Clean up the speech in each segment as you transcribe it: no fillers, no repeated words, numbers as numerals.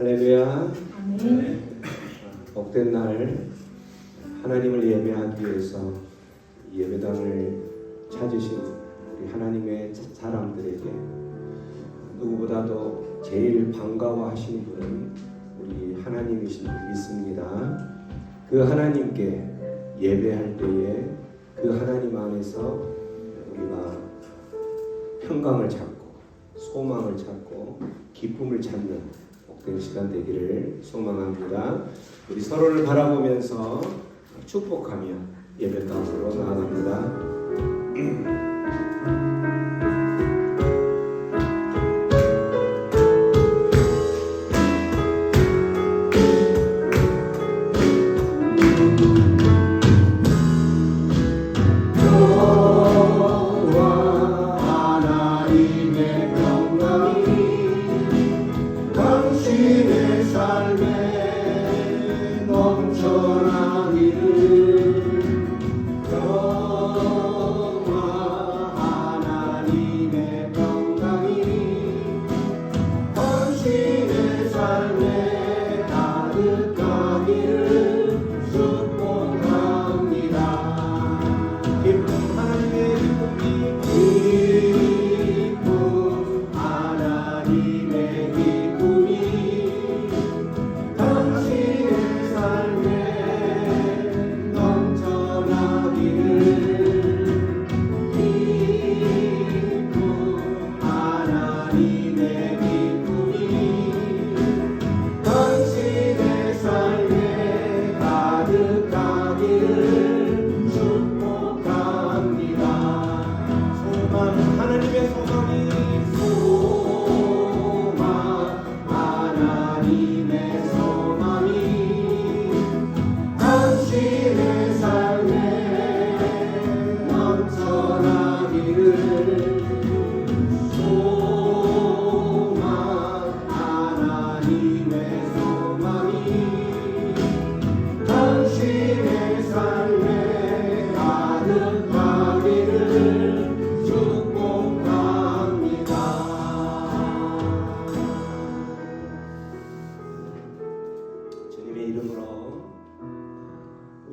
할렐루야. 아멘. 복된 날 하나님을 예배하기 위해서 예배당을 찾으신 우리 하나님의 사람들에게 누구보다도 제일 반가워하시는 분은 우리 하나님이신 줄 믿습니다. 그 하나님께 예배할 때에 그 하나님 안에서 우리가 평강을 찾고 소망을 찾고 기쁨을 찾는 복된 시간 되기를 소망합니다. 우리 서로를 바라보면서 축복하며 예배 가운데로 나아갑니다.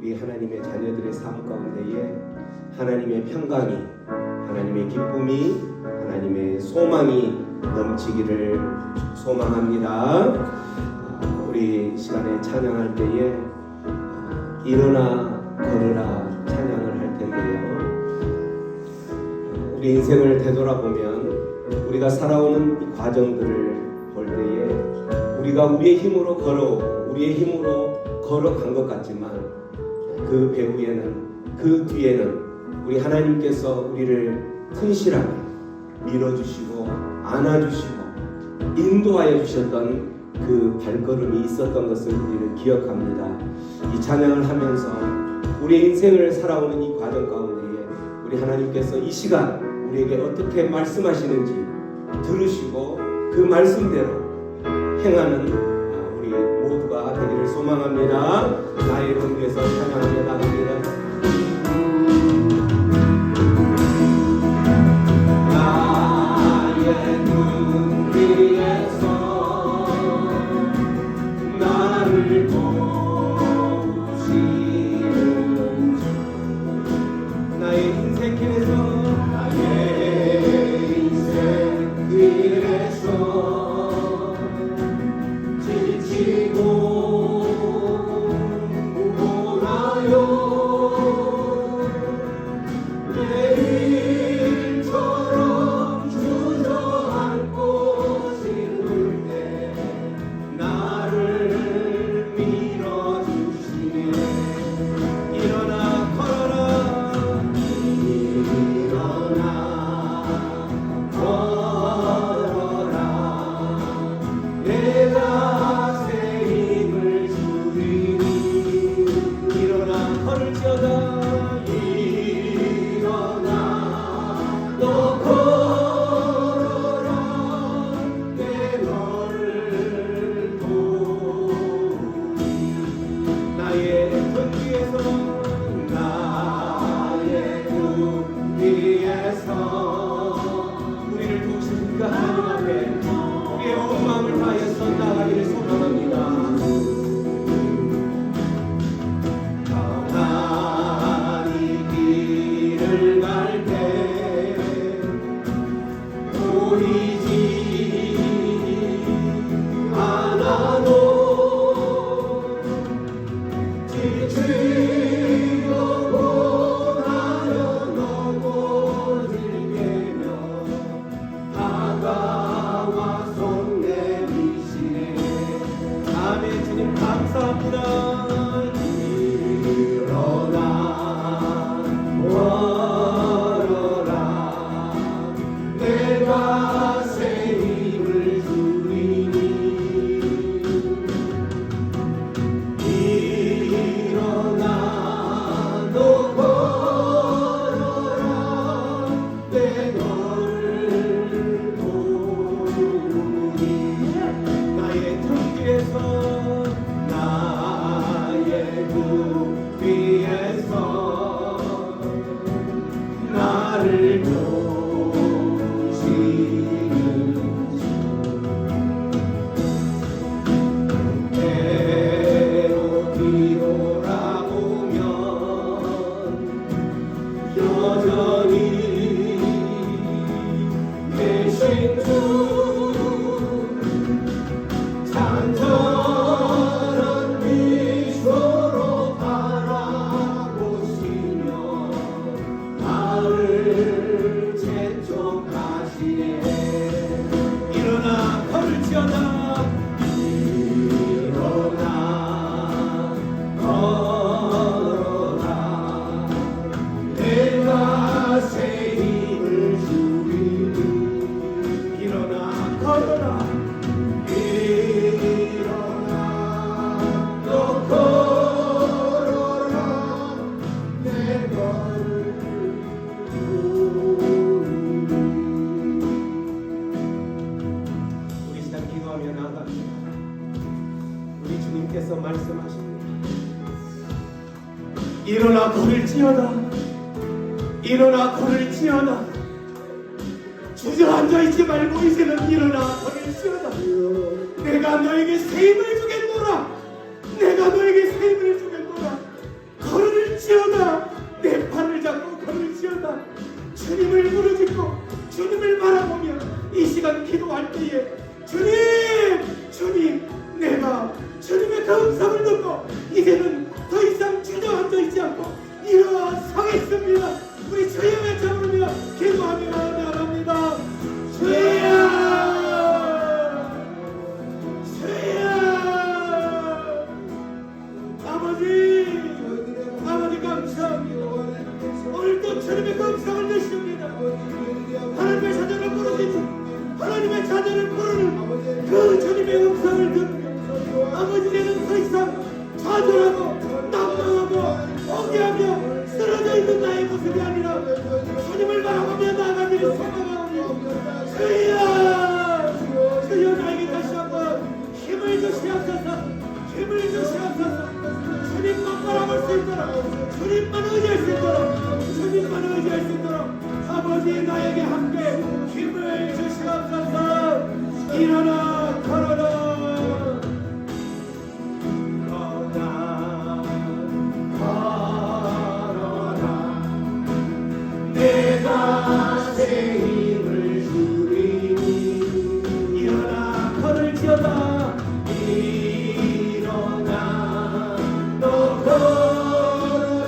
우리 하나님의 자녀들의 삶 가운데에 하나님의 평강이, 하나님의 기쁨이, 하나님의 소망이 넘치기를 소망합니다. 우리 시간에 찬양할 때에 일어나 걸으라 찬양을 할 텐데요. 우리 인생을 되돌아보면 우리가 살아오는 이 과정들을 볼 때에 우리가 우리의 힘으로 걸어간 것 같지만 그 배후에는, 그 뒤에는 우리 하나님께서 우리를 튼실하게 밀어주시고 안아주시고 인도하여 주셨던 그 발걸음이 있었던 것을 우리는 기억합니다. 이 찬양을 하면서 우리의 인생을 살아오는 이 과정 가운데에 우리 하나님께서 이 시간 우리에게 어떻게 말씀하시는지 들으시고 그 말씀대로 행하는 우리 모두가 되기를 소망합니다. 나의 문 위에서 찬양하며 나갑니다. 나의 문 위에서 나를 도우시는 주, 나의 인생길에서 우리를 도우십니까? 하나님 앞에 우리의 온 마음을 다하여 나가기 감사합니다. 일어나 걸어라. 내가 새 힘을 주리니. 일어나 너 걸어라. 내 너를 도우니. 나의 등 뒤에서 나의 등 뒤에서 나를 도우시는 주. 때로 뒤돌아보면 여전히 계신 주. 잔잔한 미소로 바라보시며 나를 재촉하시네. 일어나 걸을지어다. 일어나 걸어라. 내가 새 힘을 주리니. 일어나 걸어라. 일어나 너 걸어라. 내 너를 도우니. 우리 시간 기도하며 나아갑니다. 우리 주님께서 말씀하십니다. 일어나 걸을지어다. 일어나 걸을지어다. 주저앉아 있지 말고 이제는 일어나 걸을지어다. 내가 너에게 새 힘을 주겠노라. 내가 너에게 새 힘을 주겠노라. 걸을지어다. 내 팔을 잡고 걸을지어다. 주님을 부르짖고 주님을 바라보며 이 시간 기도할 때에 주님 내가 주님의 그 음성을 듣고 이제는 더 이상 주저앉아 있지 않고 일어서겠습니다. 우리 주여 외쳐부르며 기도하며 나갑니다. 주여, 주여. 아버지 감사합니다. 오늘도 주님의 그 음성을 내십니다. 하나님의 자녀를 부르짖고 하나님의 자녀를 부르는 그 주님의 음성을 듣고 아버지는 더 이상 좌절하고 낙망하고 포기하며 쓰러져 있는 나의 모습이 아니라 주님을 바라보며 나아가기를 소망하오니 주여 나에게 다시 한번 힘을 주시옵소서. 힘을 주시옵소서. 주님만 바라볼 수 있도록 주님만 의지할 수 있도록 주님만 의지할 수 있도록 아버지 나에게 함께 힘을 주시옵소서. 일어나 걸어라. 내가 새 힘을 주리니. 일어나 걸을지어다. 일어나 너 걸어라.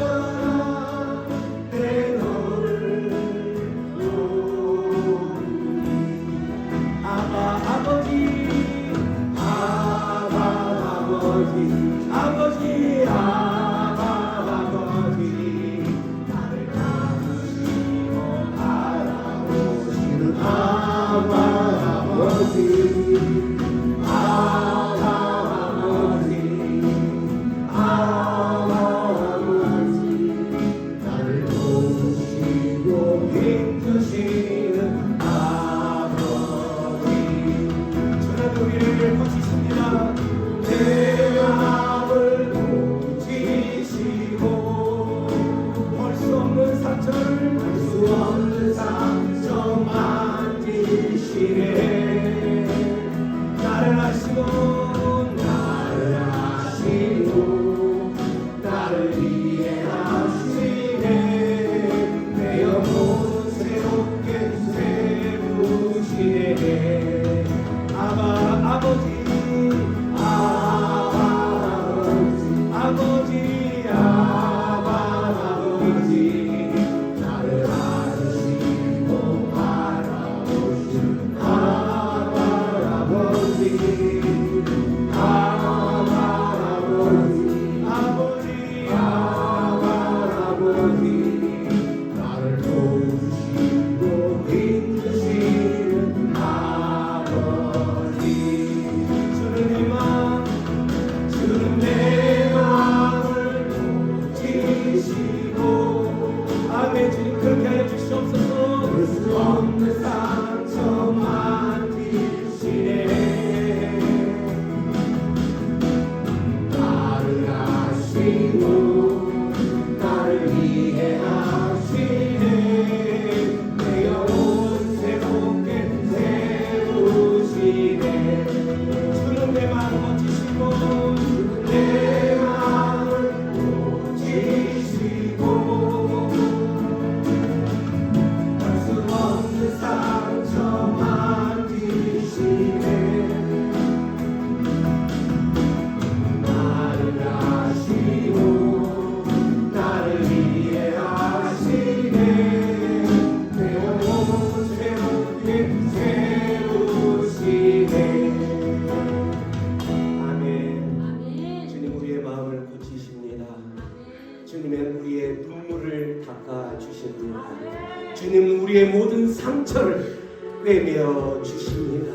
우리의 모든 상처를 꿰며 주십니다.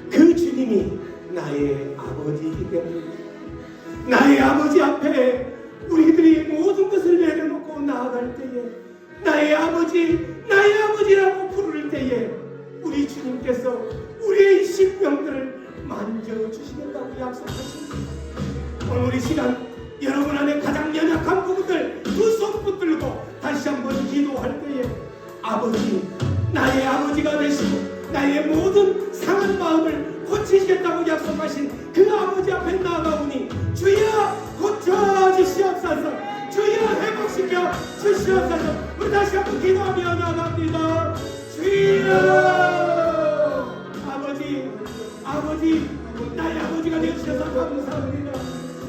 그 주님이 나의 아버지이기 때문에 나의 아버지 앞에 우리들이 모든 것을 내려놓고 나아갈 때에 나의 아버지라고 부를 때에 우리 주님께서 우리의 심령들을 만져주시겠다고 약속하십니다. 오늘 이 시간 여러분 안에 가장 연약한 부분들 두 손 붙들고 다시 한번 기도할 때에 아버지, 나의 아버지가 되시고 나의 모든 상한 마음을 고치시겠다고 약속하신 그 아버지 앞에 나아가오니 주여 고쳐주시옵소서, 주여 회복시켜 주시옵소서. 우리 다시 한번 기도하며 나아갑니다. 주여 아버지 나의 아버지가 되어주셔서 감사합니다.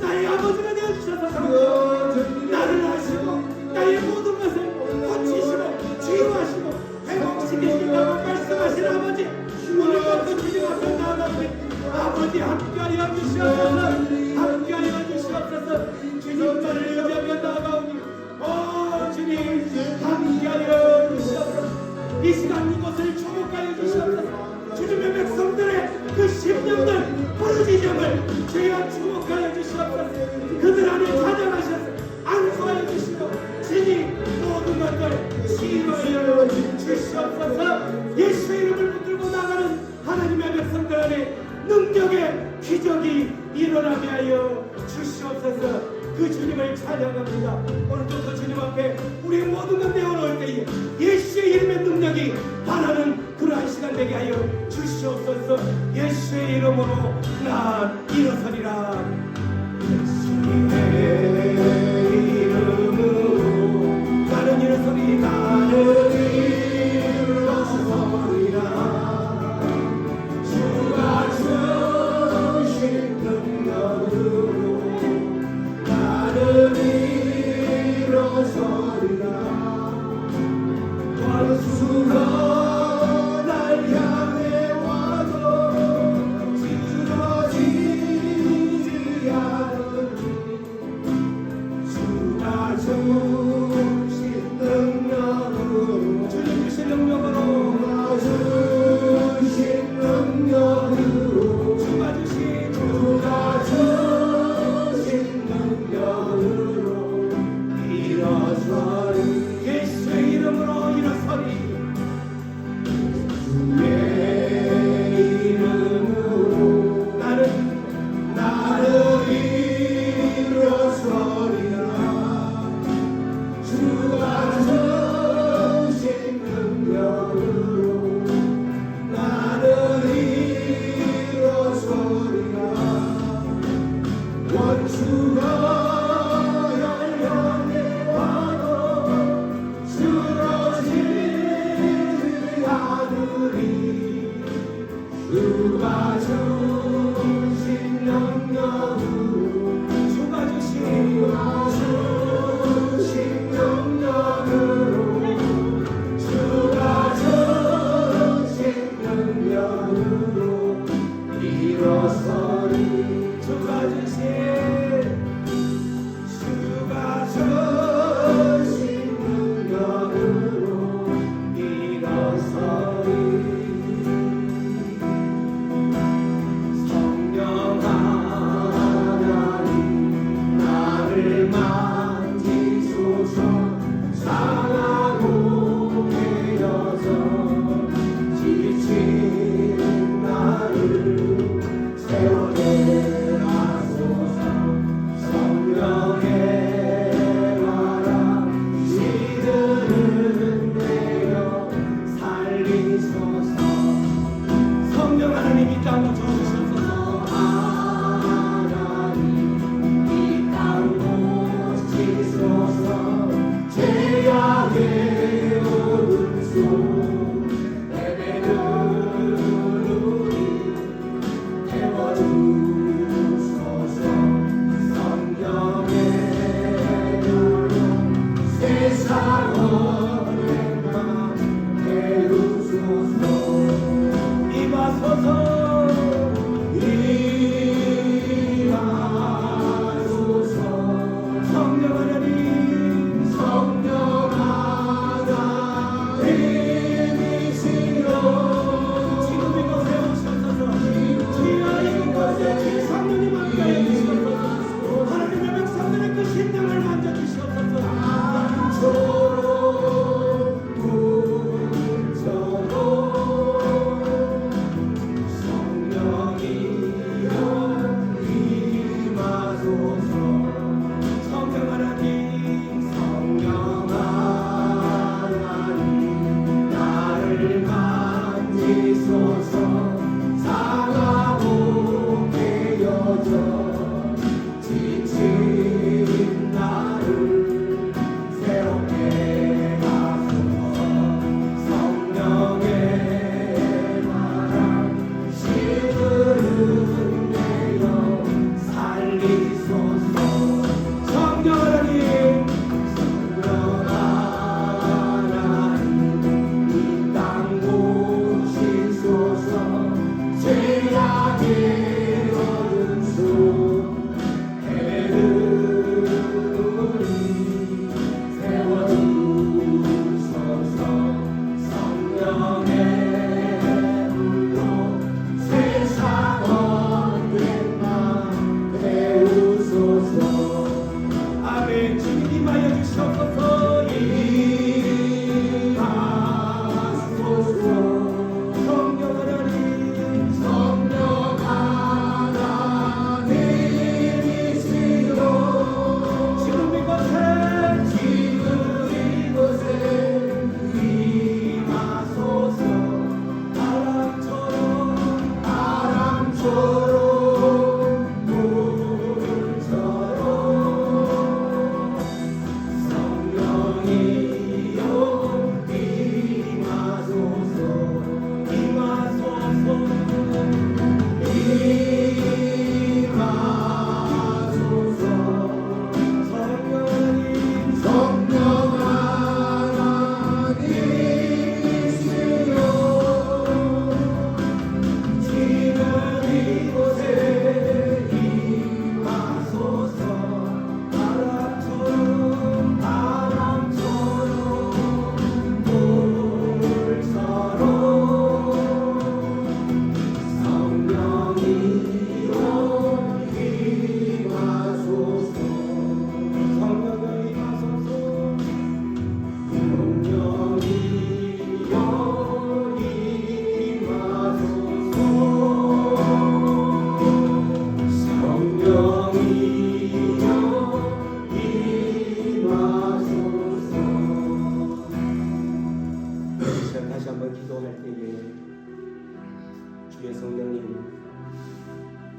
나의 아버지가 되어주셔서 감사합니다. 나를 아시고 나의 모든 것을 고치시고 치유하시고 회복시키신다고 말씀하신 아버지, 오늘부터 주님 앞에 나아갑니다. 아버지 함께하여 주시옵소서, 함께하여 주시옵소서. 주님만을 의지하며 나아가오니 주님 함께하여 주시옵소서. 이 시간 이곳을 축복하여 주시옵소서. 주님의 백성들의 그 심령들 부르짖음을 주여 축복하여 주시옵소서. 그들 안에 찾아가셔서 안수하여 주시고 진히 모든 것들 치유하여 주시옵소서. 예수의 이름을 붙들고 나가는 하나님의 백성들 안에 능력의 기적이 일어나게 하여 주시옵소서. 그 주님을 찬양합니다. 오늘도 그 주님 앞에 우리의 모든 것 내어놓을 때에 예수의 이름의 능력이 반하는 그러한 시간 되게 하여 주시옵소서. 예수의 이름으로 난 일어서리라. 예수의 이름으로 나는 일어서리, 나는 일어서리라. 주가 주신 능력으로 나는 일어서리라. 원수가 날 향해 와도 쓰러지지 않으리. 주가 주신 능력으로, 주님 주신 능력으로, 주신 능력으로, 주가 주신 능력으로 일어서리. 예수의 이름으로 일어서리. 주의 이름으로 나는 일어서리라. 주가 주신 능력으로 나는 일어서리라. 원수가 향해 와도 쓰러지지 않으리. 주가 주신 능력으로, 주가 주신 능력으로, 주가 주신 능력으로 일어서리. 주가 주신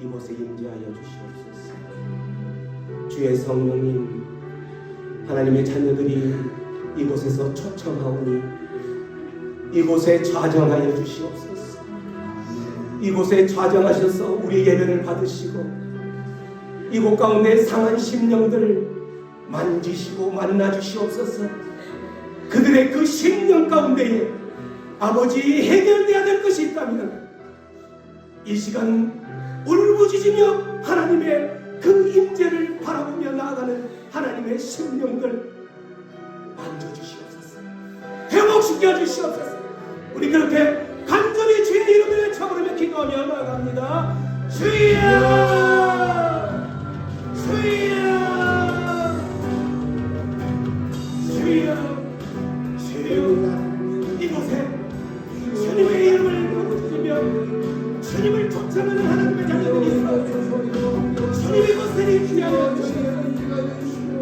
이곳에 임재하여 주시옵소서. 주의 성령님, 하나님의 자녀들이 이곳에서 초청하오니 이곳에 좌정하여 주시옵소서. 이곳에 좌정하셔서 우리 예배를 받으시고 이곳 가운데 상한 심령들을 만지시고 만나주시옵소서. 그들의 그 심령 가운데에 아버지 해결되어야 될 것이 있다면 이 시간 울부짖으며 하나님의 그 임재를 바라보며 나아가는 하나님의 심령들 만져주시옵소서. 회복시켜 주시옵소서. 우리 그렇게 간절히 주의 이름을 외쳐부르며 기도하며 나아갑니다. 주여, 주여, 주여, 주여. 이곳에 주님의 이름을 부르짖으며 주님을 쫓아가는 하나님의 자녀들이 있어. 주님의 것을 임하여 주시옵소서.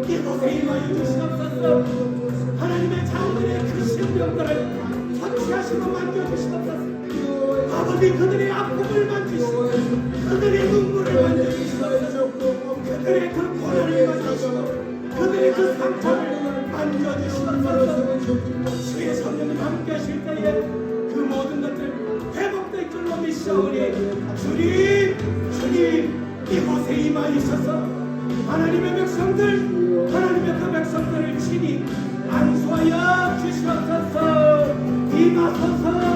이곳에 임하여 주시옵소서. 하나님의 자녀들의 그 심령들을 터치하시고 만져주시옵소서. 아버지, 그들의 아픔을 만지시고 그들의 눈물을 만져주시옵소서. 그들의 그 고난을 만지시고 그들의 그 상처를 만져주시옵소서. 주의 성령님 함께 하실 때에 그 모든 것들 회복될 줄로 믿사오니 주님 이곳에 임하셔서 하나님의 백성들, 하나님의 그 백성들을 친히 안수하여 주시옵소서. 임하소서.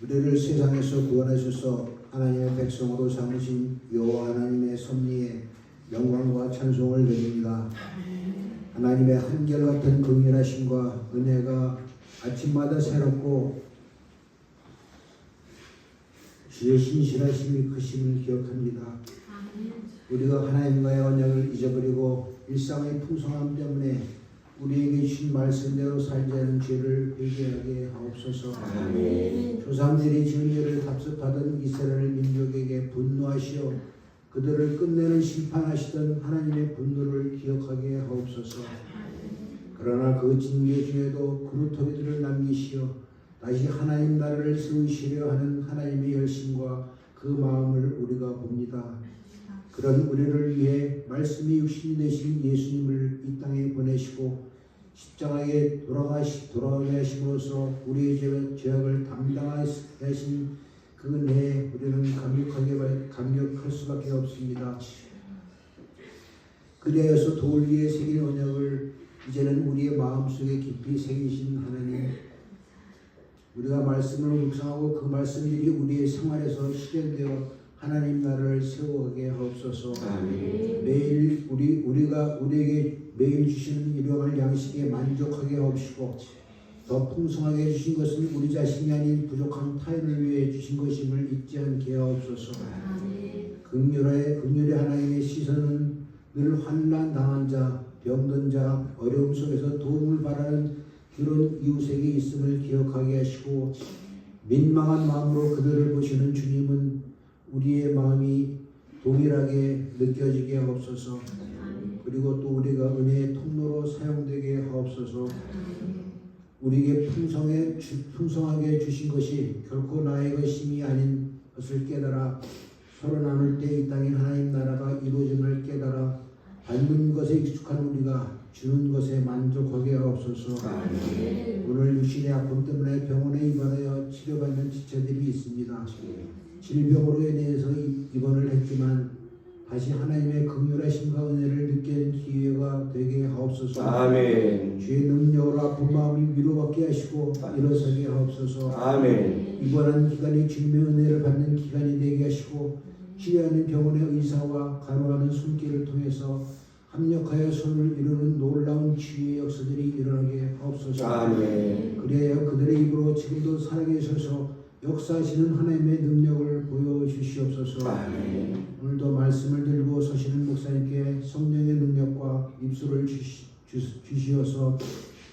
우리를 세상에서 구원하셔서 하나님의 백성으로 삼으신 여호와 하나님의 섭리에 영광과 찬송을 드립니다. 하나님의 한결같은 긍휼하심과 은혜가 아침마다 새롭고 주의 신실하심이 크심을 기억합니다. 우리가 하나님과의 언약을 잊어버리고 일상의 풍성함 때문에 우리에게 주신 말씀대로 살지 않은 죄를 회개하게 하옵소서. 조상들이 지은 죄를 답습하던 이스라엘 민족에게 분노하시어 그들을 끝내는 심판하시던 하나님의 분노를 기억하게 하옵소서. 그러나 그 징계 중에도 그루터기들을 남기시어 다시 하나님 나라를 세우시려 하는 하나님의 열심과 그 마음을 우리가 봅니다. 그런 우리를 위해 말씀이 육신이 되신 예수님을 이 땅에 보내시고 십자가에 돌아가게 하심으로써 우리의 죄악을 담당하신 그 은혜에 우리는 감격할 수밖에 없습니다. 그리하여서 돌 위에 새긴 언약을 이제는 우리의 마음속에 깊이 새기신 하나님, 우리가 말씀을 묵상하고 그 말씀들이 우리의 생활에서 실현되어 하나님 나라를 세워가게 하옵소서. 매일 우리가 우리에게 매일 주시는 일용할 양식에 만족하게 하옵시고 더 풍성하게 해주신 것은 우리 자신이 아닌 부족한 타인을 위해 주신 것임을 잊지 않게 하옵소서. 긍휼의 하나님의 시선은 늘 환난 당한 자, 병든 자, 어려움 속에서 도움을 바라는 그런 이웃에게 있음을 기억하게 하시고 민망한 마음으로 그들을 보시는 주님은 우리의 마음이 동일하게 느껴지게 하옵소서. 그리고 또 우리가 은혜의 통로로 사용되게 하옵소서. 우리에게 풍성하게 주신 것이 결코 나의 것임이 아닌 것을 깨달아 서로 나눌 때 이 땅에 하나님 나라가 이루어짐을 깨달아 받는 것에 익숙한 우리가 주는 것에 만족하게 하옵소서. 오늘 육신의 아픔 때문에 병원에 입원하여 치료받는 지체들이 있습니다. 질병으로 인해서 입원을 했지만 다시 하나님의 긍휼하심과 은혜를 느끼는 기회가 되게 하옵소서. 아멘. 주의 능력으로 아픈 마음이 위로받게 하시고 일어서게 하옵소서. 아멘. 입원한 기간이 주님의 은혜를 받는 기간이 되게 하시고 치료하는 병원의 의사와 간호하는 손길을 통해서 합력하여 손을 이루는 놀라운 치유의 역사들이 일어나게 하옵소서. 아멘. 그래야 그들의 입으로 지금도 살아계셔서 역사하시는 하나님의 능력을 보여주시옵소서. 아멘. 오늘도 말씀을 들고 서시는 목사님께 성령의 능력과 입술을 주시어서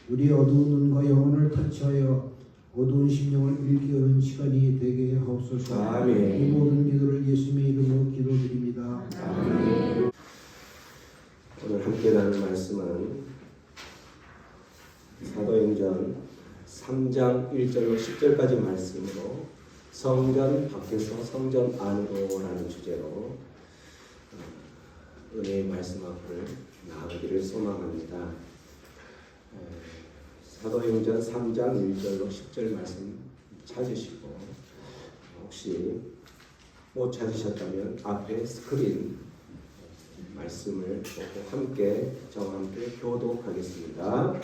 우리의 어두운 눈과 영혼을 터치하여 어두운 심령을 일깨우는 시간이 되게 하옵소서. 아멘. 이 모든 기도를 예수님의 이름으로 기도드립니다. 아멘. 오늘 함께 나눌 말씀은 사도행전 3장 1절로 10절까지 말씀으로 성전 밖에서 성전 안으로라는 주제로 은혜의 말씀 앞을 나아가기를 소망합니다. 사도행전 3장 1절로 10절 말씀 찾으시고 혹시 못 찾으셨다면 앞에 스크린 말씀을 보고 함께 저와 함께 교독하겠습니다.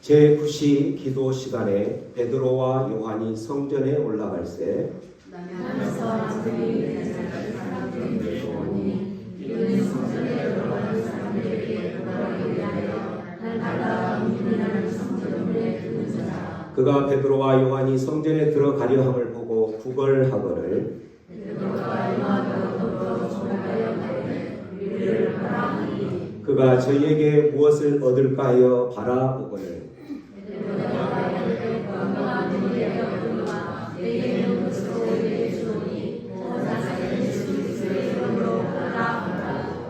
제9시 기도 시간에 베드로와 요한이 성전에 올라갈 때 그가 베드로와 요한이 성전에 들어가려 함을 보고 구걸하거늘 그가 저희에게 무엇을 얻을까 하여 바라보거늘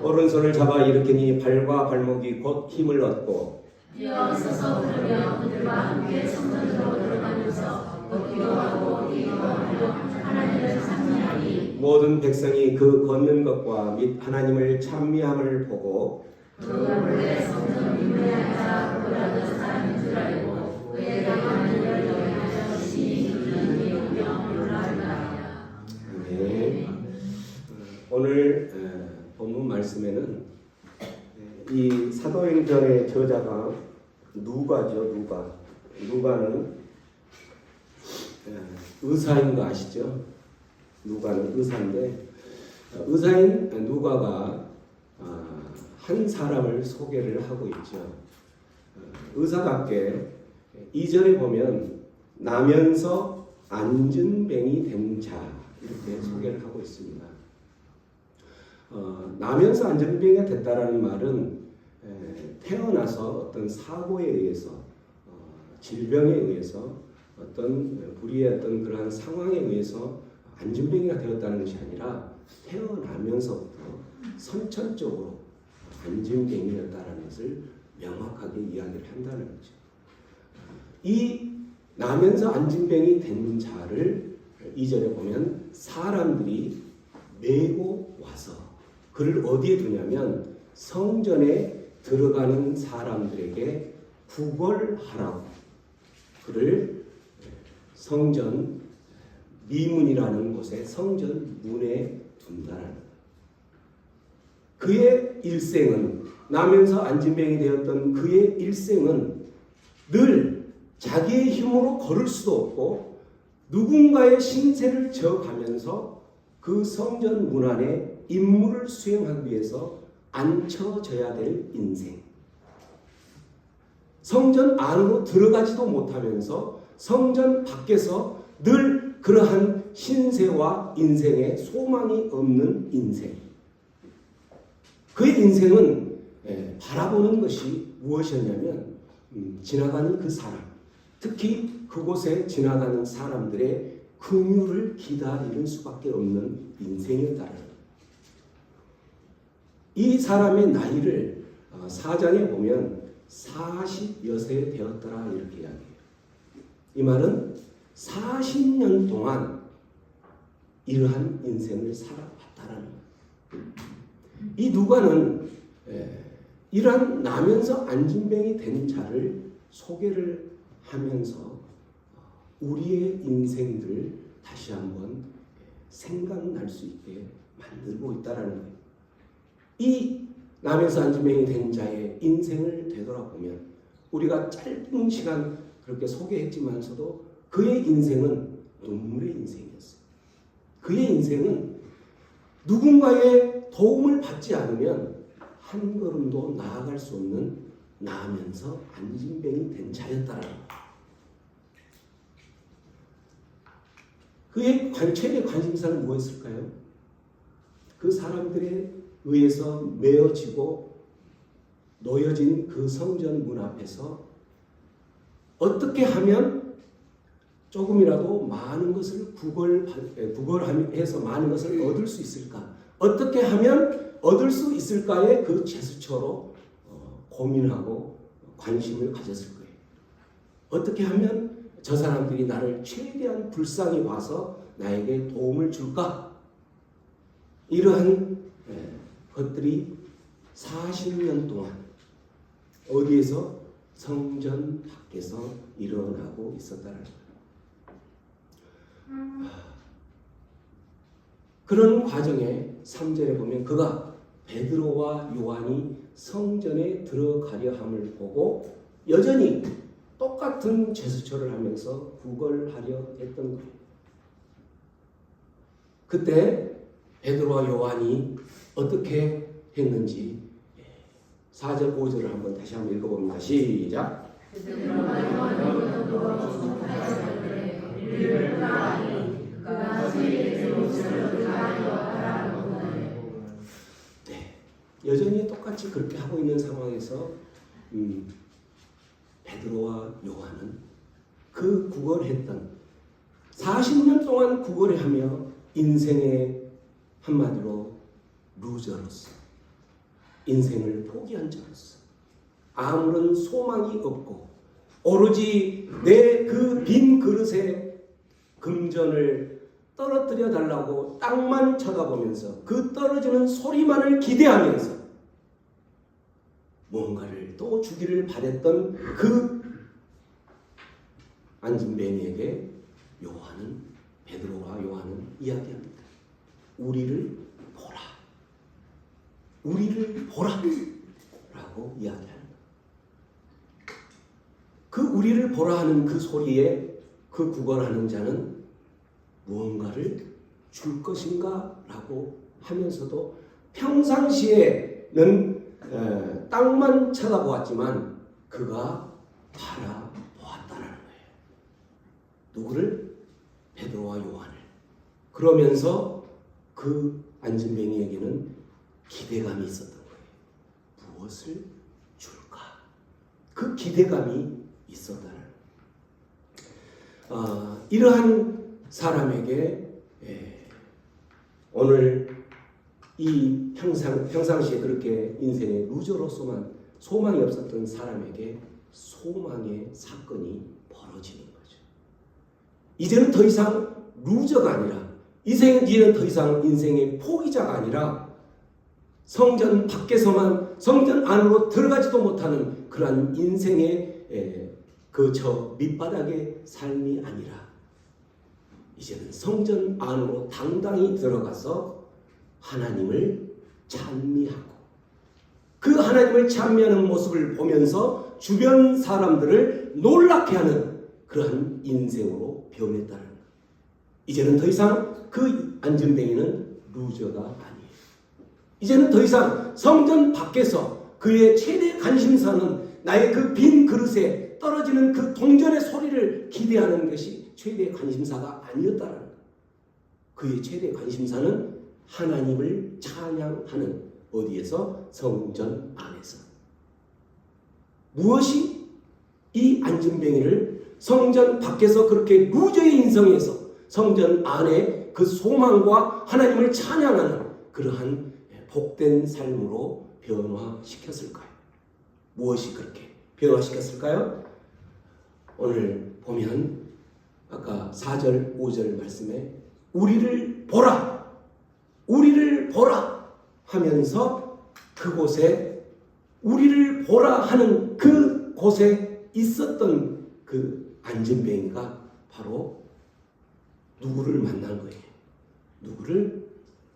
오른손을 잡아 일으키니 발과 발목이 곧 힘을 얻고 일어서서 걸으며 그들과 함께 성전으로 들어가면서 기도하고 기도하며 하나님을 찬미하니 모든 백성이 그 걷는 것과 및 하나님을 찬미함을 보고 그가 원래 성전 위문에 앉아 보라던 사람인 줄 알고 그의 강한 일을 여행하여 신이 그는 이루며 놀라우리라. 네. 오늘 본문 말씀에는 이 사도행전의 저자가 누가죠. 누가는 의사인 거 아시죠? 누가는 의사인데 의사인 누가가 한 사람을 소개를 하고 있죠. 의사답게 2절에 보면 나면서 안진뱅이 된 자 이렇게 소개를 하고 있습니다. 나면서 안진뱅이가 됐다라는 말은 태어나서 어떤 사고에 의해서 질병에 의해서 어떤 불의의 어떤 그러한 상황에 의해서 안진뱅이가 되었다는 것이 아니라 태어나면서부터 선천적으로 안진뱅이였다는 것을 명확하게 이야기를 한다는 거죠. 이 나면서 안진뱅이 된 자를 2절에 보면 사람들이 메고 와서 그를 어디에 두냐면 성전에 들어가는 사람들에게 구걸하라고 그를 성전 미문이라는 곳에 성전 문에 둔다는 거예요. 그의 일생은 나면서 안진뱅이 되었던 그의 일생은 늘 자기의 힘으로 걸을 수도 없고 누군가의 신세를 져가면서 그 성전 문 안에 임무를 수행하기 위해서 앉혀져야 될 인생. 성전 안으로 들어가지도 못하면서 성전 밖에서 늘 그러한 신세와 인생에 소망이 없는 인생. 그의 인생은 바라보는 것이 무엇이었냐면 지나가는 그 사람, 특히 그곳에 지나가는 사람들의 긍휼을 기다리는 수밖에 없는 인생이었다는 거예요. 이 사람의 나이를 4장에 보면 40여 세 되었더라 이렇게 이야기해요. 이 말은 40년 동안 이러한 인생을 살아왔다라는 거예요. 이 누가는 이러한 나면서 안진뱅이 된 자를 소개를 하면서 우리의 인생들을 다시 한번 생각날 수 있게 만들고 있다라는 거예요. 이 나면서 안진뱅이 된 자의 인생을 되돌아보면 우리가 짧은 시간 그렇게 소개했지만서도 그의 인생은 눈물의 인생이었어요. 그의 인생은 누군가의 도움을 받지 않으면 한 걸음도 나아갈 수 없는 나면서 안진뱅이 된 자였다라는 거예요. 그의 최대 관심사는 무엇일까요? 그 사람들에 의해서 메어지고 놓여진 그 성전 문 앞에서 어떻게 하면 조금이라도 많은 것을 구걸해서 많은 것을 얻을 수 있을까? 어떻게 하면 얻을 수 있을까의 그 제스처로 고민하고 관심을 가졌을 거예요. 어떻게 하면 저 사람들이 나를 최대한 불쌍히 봐서 나에게 도움을 줄까? 이러한 것들이 40년 동안 어디에서? 성전 밖에서 일어나고 있었다는 거예요. 그런 과정에 3절에 보면 그가 베드로와 요한이 성전에 들어가려 함을 보고 여전히 똑같은 제스처를 하면서 구걸하려 했던 거예요. 그때 베드로와 요한이 어떻게 했는지 4절 5절을 한번 다시 한번 읽어봅니다. 시작. 네, 여전히 똑같이 그렇게 하고 있는 상황에서 베드로와 요한은 그 구걸했던 40년 동안 구걸하며 인생의 한마디로 루저로서 인생을 포기한 자로서 아무런 소망이 없고 오로지 내 그 빈 그릇에 금전을 떨어뜨려 달라고 땅만 쳐다보면서 그 떨어지는 소리만을 기대하면서 뭔가를 또 주기를 바랬던 그 안진뱅이에게 베드로와 요한은 이야기합니다. 우리를 보라. 우리를 보라. 라고 이야기합니다. 그 우리를 보라 하는 그 소리에 그 구걸하는 자는 무언가를 줄 것인가 라고 하면서도 평상시에는 땅만 쳐다보았지만 그가 바라보았다는 거예요. 누구를? 베드로와 요한을. 그러면서 그 안진뱅이에게는 기대감이 있었던 거예요. 무엇을 줄까? 그 기대감이 있었다는 이러한 사람에게 오늘 이 평상시에 그렇게 인생의 루저로서만 소망이 없었던 사람에게 소망의 사건이 벌어지는 거죠. 이제는 더 이상 루저가 아니라 이제는 더 이상 인생의 포기자가 아니라 성전 밖에서만 성전 안으로 들어가지도 못하는 그러한 인생의 저 밑바닥의 삶이 아니라 이제는 성전 안으로 당당히 들어가서 하나님을 찬미하고 그 하나님을 찬미하는 모습을 보면서 주변 사람들을 놀랍게 하는 그러한 인생으로 변했다는 것. 이제는 더 이상 그 안진뱅이는 루저가 아니에요. 이제는 더 이상 성전 밖에서 그의 최대 관심사는 나의 그 빈 그릇에 떨어지는 그 동전의 소리를 기대하는 것이 최대 관심사가 아니었다는 것. 그의 최대 관심사는 하나님을 찬양하는 어디에서? 성전 안에서. 무엇이 이 안진뱅이를 성전 밖에서 그렇게 루저의 인성에서 성전 안에 그 소망과 하나님을 찬양하는 그러한 복된 삶으로 변화시켰을까요? 무엇이 그렇게 변화시켰을까요? 오늘 보면 아까 4절 5절 말씀에 우리를 보라 하면서 그곳에 우리를 보라 하는 그 곳에 있었던 그 안진뱅이가 바로 누구를 만난 거예요? 누구를?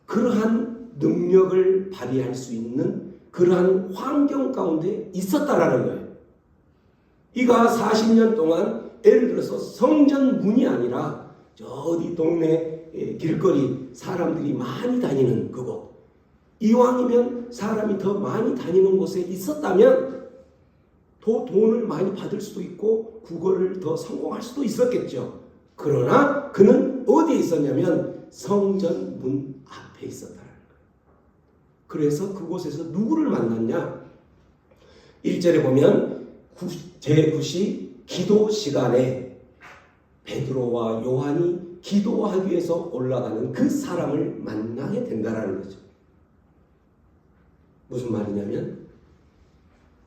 그러한 능력을 발휘할 수 있는 그러한 환경 가운데 있었다라는 거예요. 이가 40년 동안 예를 들어서 성전 문이 아니라 저 어디 동네 길거리 사람들이 많이 다니는 그곳, 이왕이면 사람이 더 많이 다니는 곳에 있었다면 더 돈을 많이 받을 수도 있고 국어를 더 성공할 수도 있었겠죠. 그러나 그는 어디에 있었냐면 성전 문 앞에 있었다는 거예요. 그래서 그곳에서 누구를 만났냐? 1절에 보면 제9시 기도 시간에 베드로와 요한이 기도하기 위해서 올라가는 그 사람을 만나게 된다는 거죠. 무슨 말이냐면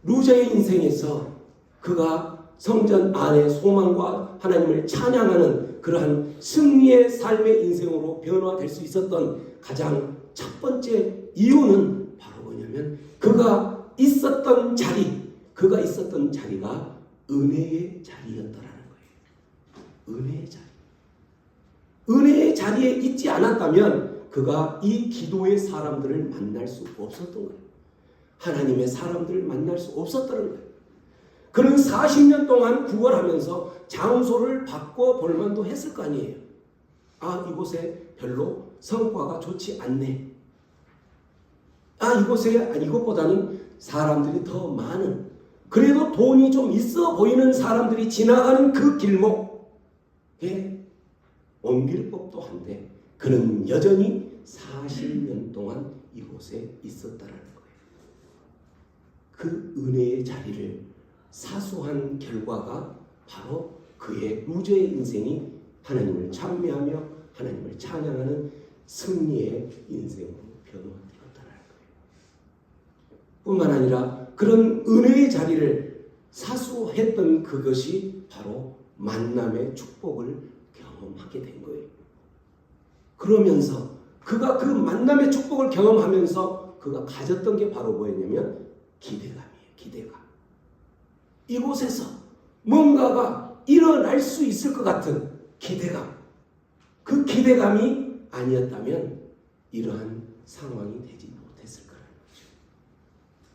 루저의 인생에서 그가 성전 안의 소망과 하나님을 찬양하는 그러한 승리의 삶의 인생으로 변화될 수 있었던 가장 첫 번째 이유는 바로 뭐냐면 그가 있었던 자리가 은혜의 자리였다라는 거예요. 은혜의 자리. 은혜의 자리에 있지 않았다면 그가 이 기도의 사람들을 만날 수 없었던 거예요. 하나님의 사람들을 만날 수 없었다는 거예요. 그는 40년 동안 구걸하면서 장소를 바꿔볼 만도 했을 거 아니에요. 아, 이곳에 별로 성과가 좋지 않네. 아, 이것보다는 사람들이 더 많은, 그래도 돈이 좀 있어 보이는 사람들이 지나가는 그 길목에 옮길 법도 한데 그는 여전히 40년 동안 이곳에 있었다는 거예요. 그 은혜의 자리를 사수한 결과가 바로 그의 루저의 인생이 하나님을 찬미하며 하나님을 찬양하는 승리의 인생으로 변화되었다는 거예요. 뿐만 아니라 그런 은혜의 자리를 사수했던 그것이 바로 만남의 축복을 경험하게 된 거예요. 그러면서 그가 그 만남의 축복을 경험하면서 그가 가졌던 게 바로 뭐였냐면 기대감이에요. 기대감. 이곳에서 뭔가가 일어날 수 있을 것 같은 기대감. 그 기대감이 아니었다면 이러한 상황이 되지 못했을 거라는 거죠.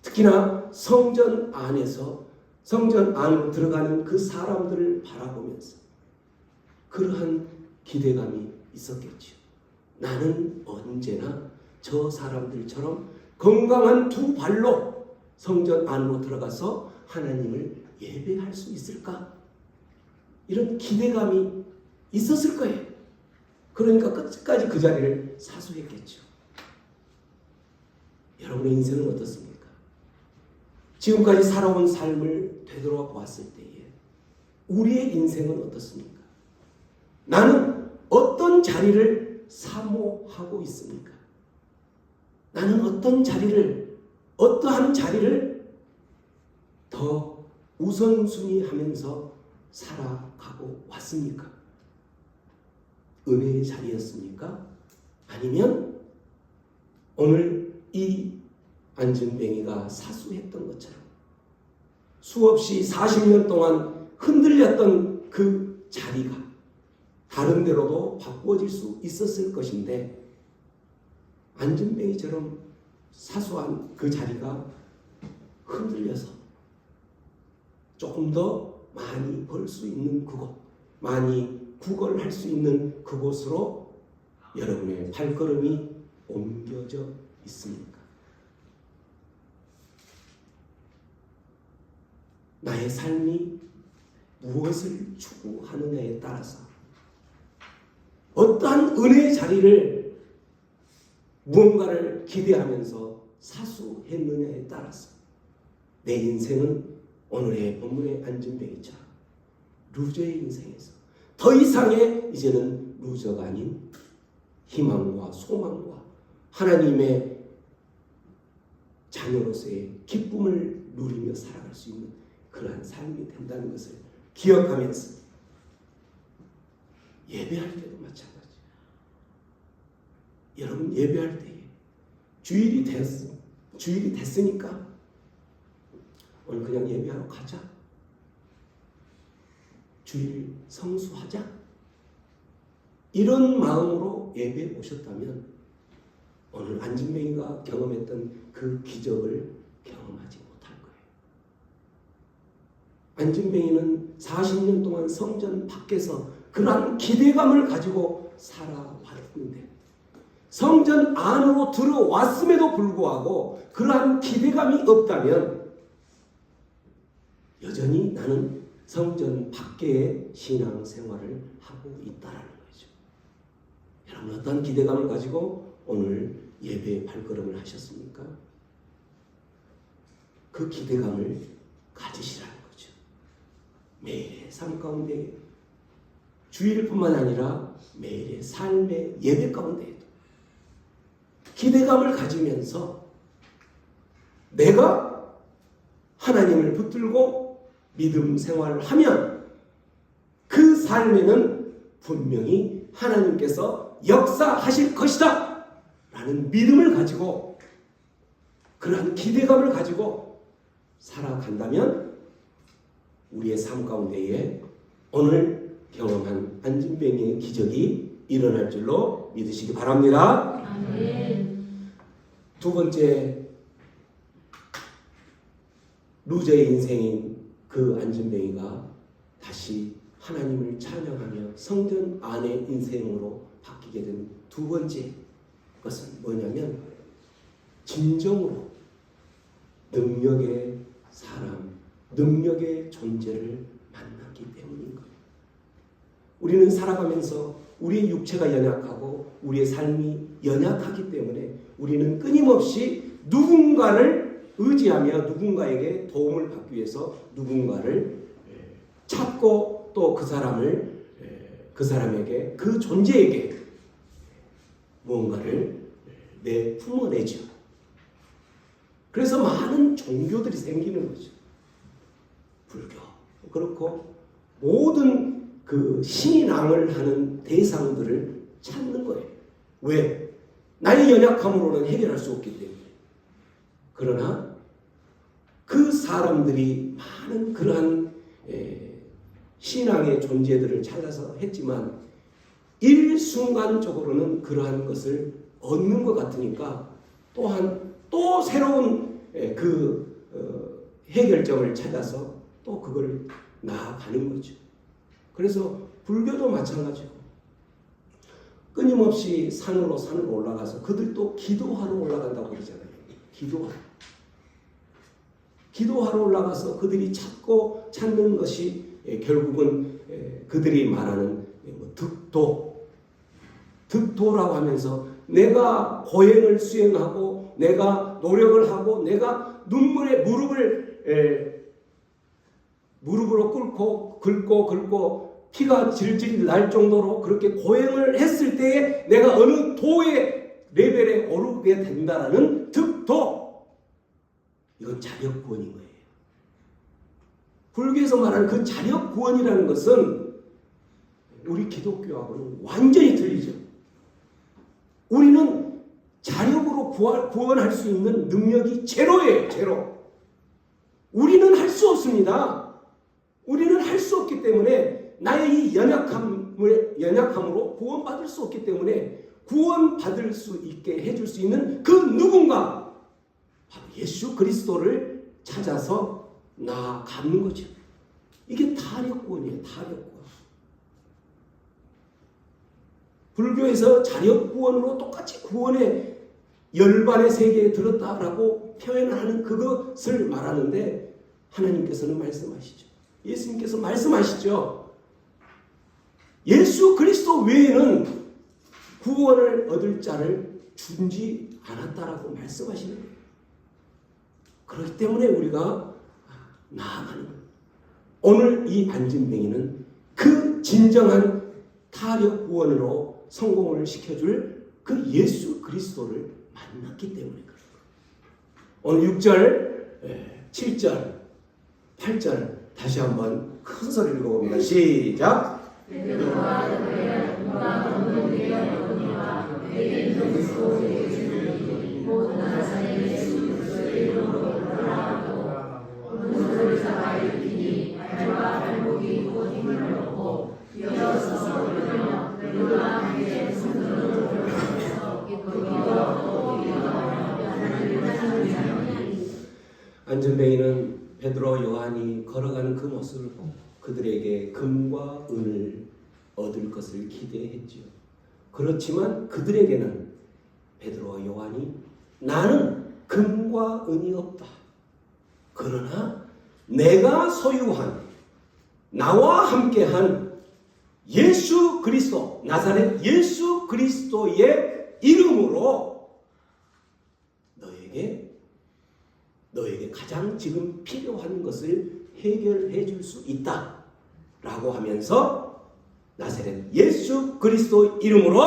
특히나 성전 안에서 성전 안으로 들어가는 그 사람들을 바라보면서 그러한 기대감이 있었겠죠. 나는 언제나 저 사람들처럼 건강한 두 발로 성전 안으로 들어가서 하나님을 예배할 수 있을까? 이런 기대감이 있었을 거예요. 그러니까 끝까지 그 자리를 사수했겠죠. 여러분의 인생은 어떻습니까? 지금까지 살아온 삶을 되돌아보았을 때에 우리의 인생은 어떻습니까? 나는 어떤 자리를 사모하고 있습니까? 나는 어떠한 자리를 더 우선순위하면서 살아가고 왔습니까? 은혜의 자리였습니까? 아니면 오늘 이 안진뱅이가 사수했던 것처럼 수없이 40년 동안 흔들렸던 그 자리가 다른 데로도 바꾸어질 수 있었을 것인데 안진뱅이처럼 사수한 그 자리가 흔들려서 조금 더 많이 벌 수 있는 그곳, 많이 구걸할 수 있는 그곳으로 여러분의 발걸음이 옮겨져 있습니까? 나의 삶이 무엇을 추구하느냐에 따라서 어떠한 은혜의 자리를 무언가를 기대하면서 사수했느냐에 따라서 내 인생은 오늘의 본문의 안진뱅이처럼 루저의 인생에서 더 이상의 이제는 루저가 아닌 희망과 소망과 하나님의 자녀로서의 기쁨을 누리며 살아갈 수 있는 그러한 삶이 된다는 것을 기억하면서 예배할 때도 마찬가지예요. 여러분 예배할 때에 주일이 됐으니까 오늘 그냥 예배하러 가자. 주일 성수하자. 이런 마음으로 예배에 오셨다면 오늘 안진뱅이가 경험했던 그 기적을 경험하지 못할 거예요. 안진뱅이는 40년 동안 성전 밖에서 그러한 기대감을 가지고 살아왔는데 성전 안으로 들어왔음에도 불구하고 그러한 기대감이 없다면 여전히 나는 성전 밖의 신앙생활을 하고 있다라는 거죠. 여러분 어떤 기대감을 가지고 오늘 예배에 발걸음을 하셨습니까? 그 기대감을 가지시라는 거죠. 매일의 삶 가운데 주일뿐만 아니라 매일의 삶의 예배 가운데에도 기대감을 가지면서 내가 하나님을 붙들고 믿음 생활을 하면 그 삶에는 분명히 하나님께서 역사하실 것이다 라는 믿음을 가지고 그러한 기대감을 가지고 살아간다면 우리의 삶 가운데에 오늘 경험한 안진뱅이의 기적이 일어날 줄로 믿으시기 바랍니다. 아멘. 두 번째 루저의 인생인 그 안진뱅이가 다시 하나님을 찬양하며 성전 안의 인생으로 바뀌게 된 두 번째 것은 뭐냐면 진정으로 능력의 사람, 능력의 존재를 만났기 때문인 거예요. 우리는 살아가면서 우리의 육체가 연약하고 우리의 삶이 연약하기 때문에 우리는 끊임없이 누군가를 의지하며 누군가에게 도움을 받기 위해서 누군가를 찾고 또 그 사람에게 그 존재에게 무언가를 내품어내죠. 그래서 많은 종교들이 생기는 거죠. 불교 그렇고 모든 그 신앙을 하는 대상들을 찾는 거예요. 왜? 나의 연약함으로는 해결할 수 없기 때문에. 그러나 그 사람들이 많은 그러한 신앙의 존재들을 찾아서 했지만 일순간적으로는 그러한 것을 얻는 것 같으니까 또한 또 새로운 해결점을 찾아서 또 그걸 나아가는 거죠. 그래서 불교도 마찬가지고 끊임없이 산으로 올라가서 그들도 기도하러 올라간다고 그러잖아요. 기도하러 올라가서 그들이 찾는 것이 결국은 그들이 말하는 득도라고 하면서 내가 고행을 수행하고 내가 노력을 하고 내가 눈물에 무릎으로 꿇고 피가 질질 날 정도로 그렇게 고행을 했을 때에 내가 어느 도의 레벨에 오르게 된다라는 득도. 이건 자력구원인 거예요. 불교에서 말하는 그 자력구원이라는 것은 우리 기독교하고는 완전히 틀리죠. 우리는 자력으로 구원할 수 있는 능력이 제로예요. 제로. 우리는 할 수 없습니다. 우리는 할 수 없기 때문에 나의 이 연약함으로 구원받을 수 없기 때문에 구원받을 수 있게 해줄 수 있는 그 누군가 바로 예수 그리스도를 찾아서 나아가는 거죠. 이게 타력구원이에요. 타력구원. 불교에서 자력구원으로 똑같이 구원의 열반의 세계에 들었다라고 표현하는 그것을 말하는데 하나님께서는 말씀하시죠. 예수님께서 말씀하시죠. 예수 그리스도 외에는 구원을 얻을 자를 주지 않았다라고 말씀하시는 거예요. 그렇기 때문에 우리가 나아가는 거예요. 오늘 이 안진뱅이는 그 진정한 타력 구원으로 성공을 시켜줄 그 예수 그리스도를 만났기 때문에 그런 거예요. 오늘 6절, 7절, 8절 다시 한번 큰 소리로 읽어봅니다. 시작! 안전뱅이는 베드로, 요한이 걸어가는 그 모습을 보고 그들에게 금과 은을 얻을 것을 기대했지요. 그렇지만 그들에게는 베드로와 요한이 나는 금과 은이 없다. 그러나 내가 소유한 나와 함께한 예수 그리스도 나사렛 예수 그리스도의 이름으로 너에게 가장 지금 필요한 것을 해결해 줄 수 있다 라고 하면서 나사렛 예수 그리스도 이름으로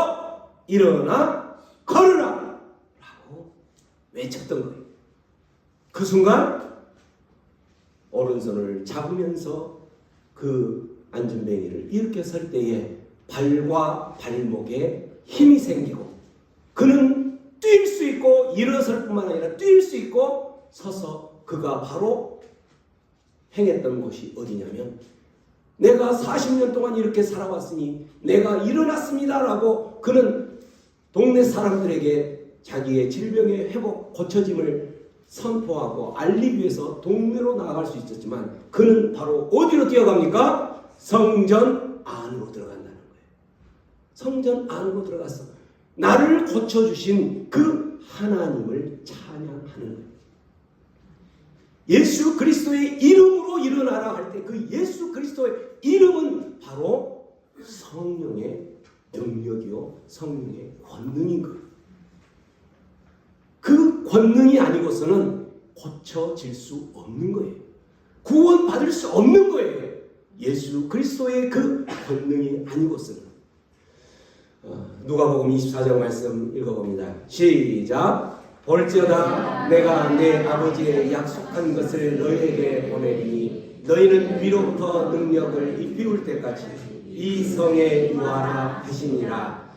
일어나 걸으라 라고 외쳤던 거예요. 그 순간 오른손을 잡으면서 그 안전뱅이를 일으켜 설 때에 발과 발목에 힘이 생기고 그는 뛸 수 있고 일어설 뿐만 아니라 뛸 수 있고 서서 그가 바로 행했던 곳이 어디냐면 내가 40년 동안 이렇게 살아왔으니 내가 일어났습니다라고 그는 동네 사람들에게 자기의 질병의 회복 고쳐짐을 선포하고 알리기 위해서 동네로 나아갈 수 있었지만 그는 바로 어디로 뛰어갑니까? 성전 안으로 들어간다는 거예요. 성전 안으로 들어가서 나를 고쳐주신 그 하나님을 찬양하는 거예요. 예수 그리스도의 이름으로 일어나라 할 때 그 예수 그리스도의 이름은 바로 성령의 능력이요 성령의 권능인 거예요. 그 권능이 아니고서는 고쳐질 수 없는 거예요. 구원받을 수 없는 거예요. 예수 그리스도의 그 권능이 아니고서는. 누가복음 24장 말씀 읽어봅니다. 시작! 볼지어다 내가 내 아버지의 약속한 것을 너희에게 보내리니 너희는 위로부터 능력을 입히울 때까지 이 성에 유하라 하시니라.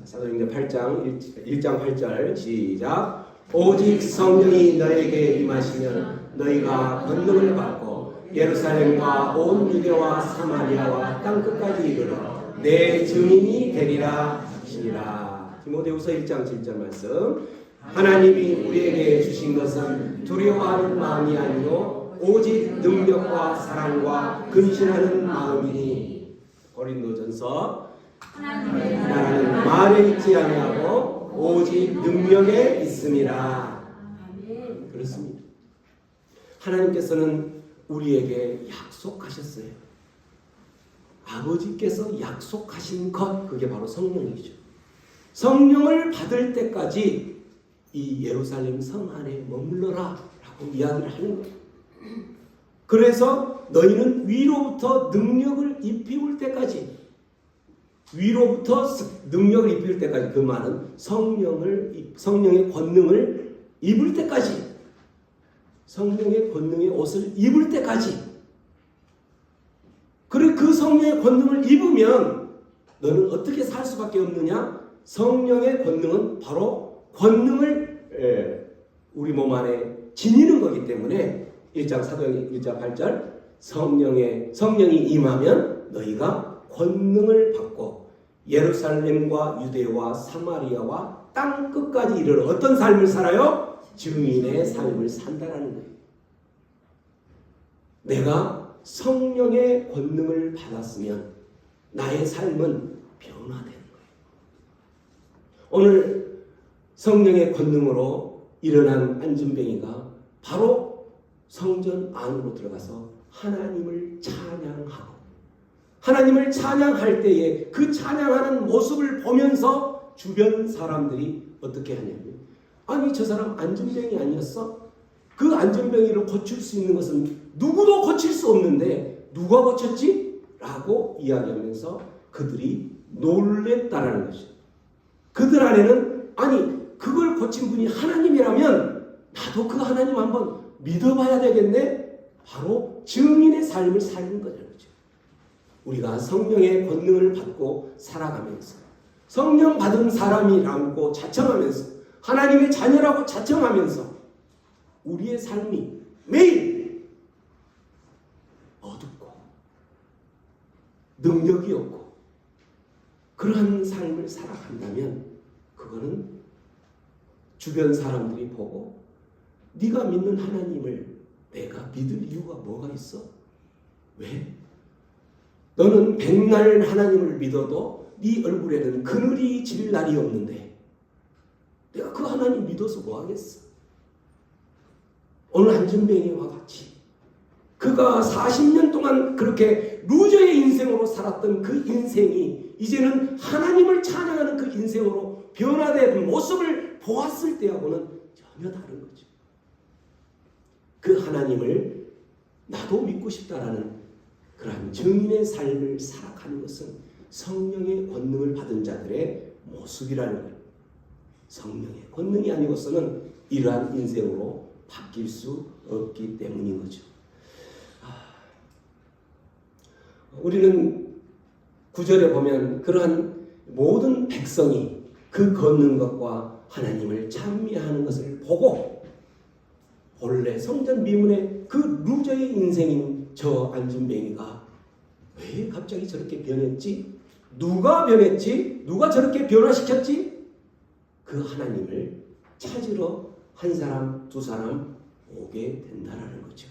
사도행전 8장 1장 8절 시작. 오직 성령이 너희에게 임하시면 너희가 권능을 받고 예루살렘과 온 유대와 사마리아와 땅끝까지 이르러 내 증인이 되리라 하시니라. 디모데후서 1장 7절 말씀. 하나님이 우리에게 주신 것은 두려워하는 마음이 아니요 오직 능력과 사랑과 근신하는 마음이니 고린도전서 하나님의 나는 말에 있지 아니하고 오직 능력에 있습니다. 아멘. 그렇습니다. 하나님께서는 우리에게 약속하셨어요. 아버지께서 약속하신 것, 그게 바로 성령이죠. 성령을 받을 때까지 이 예루살렘 성 안에 머물러라 라고 이야기를 하는 거예요. 그래서 너희는 위로부터 능력을 입히울 때까지, 위로부터 능력을 입힐 때까지, 그 말은 성령의 권능을 입을 때까지, 성령의 권능의 옷을 입을 때까지. 그래, 그 성령의 권능을 입으면 너는 어떻게 살 수밖에 없느냐? 성령의 권능은 바로 권능을 우리 몸 안에 지니는 거기 때문에 1장 사도행전 1장 8절 성령이 임하면 너희가 권능을 받고 예루살렘과 유대와 사마리아와 땅 끝까지 이르러 어떤 삶을 살아요? 증인의 삶을 산다라는 거예요. 내가 성령의 권능을 받았으면 나의 삶은 변화되는 거예요. 오늘 성령의 권능으로 일어난 안진뱅이가 바로 성전 안으로 들어가서 하나님을 찬양하고, 하나님을 찬양할 때에 그 찬양하는 모습을 보면서 주변 사람들이 어떻게 하냐면, 아니 저 사람 안진뱅이 아니었어? 그 안진뱅이를 고칠 수 있는 것은 누구도 고칠 수 없는데 누가 고쳤지? 라고 이야기하면서 그들이 놀랬다라는 것이죠. 그들 안에는 아니 그걸 고친 분이 하나님이라면 나도 그 하나님 한번 믿어봐야 되겠네? 바로 증인의 삶을 사는 거죠. 우리가 성령의 권능을 받고 살아가면서 성령 받은 사람이라고 자청하면서 하나님의 자녀라고 자청하면서 우리의 삶이 매일 어둡고 능력이 없고 그러한 삶을 살아간다면 그거는 주변 사람들이 보고 네가 믿는 하나님을 내가 믿을 이유가 뭐가 있어? 왜? 너는 백날 하나님을 믿어도 네 얼굴에는 그늘이 질 날이 없는데 내가 그 하나님 믿어서 뭐 하겠어? 오늘 안진뱅이와 같이 그가 40년 동안 그렇게 루저의 인생으로 살았던 그 인생이 이제는 하나님을 찬양하는 그 인생으로 변화된 모습을 보았을 때하고는 전혀 다른 거죠. 그 하나님을 나도 믿고 싶다라는 그러한 증인의 삶을 살아가는 것은 성령의 권능을 받은 자들의 모습이라는 거예요. 성령의 권능이 아니고서는 이러한 인생으로 바뀔 수 없기 때문인 거죠. 우리는 9절에 보면 그러한 모든 백성이 그 걷는 것과 하나님을 찬미하는 것을 보고 본래 성전 미문의 그 루저의 인생인 저 안진뱅이가 왜 갑자기 저렇게 변했지? 누가 변했지? 누가 저렇게 변화시켰지? 그 하나님을 찾으러 한 사람, 두 사람 오게 된다라는 거죠.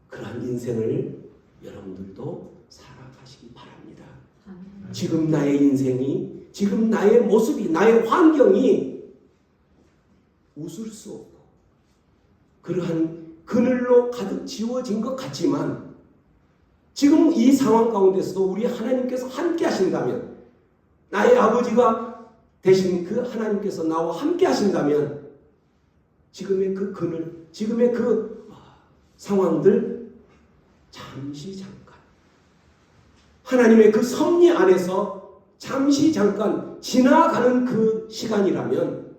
그러한 인생을 여러분들도 살아가시기 바랍니다. 아멘. 지금 나의 인생이, 지금 나의 모습이, 나의 환경이 웃을 수 없고 그러한 그늘로 가득 지워진 것 같지만 지금 이 상황 가운데서도 우리 하나님께서 함께 하신다면, 나의 아버지가 되신 그 하나님께서 나와 함께 하신다면 지금의 그 그늘, 지금의 그 상황들 잠시 잠깐 하나님의 그 섭리 안에서 잠시 잠깐 지나가는 그 시간이라면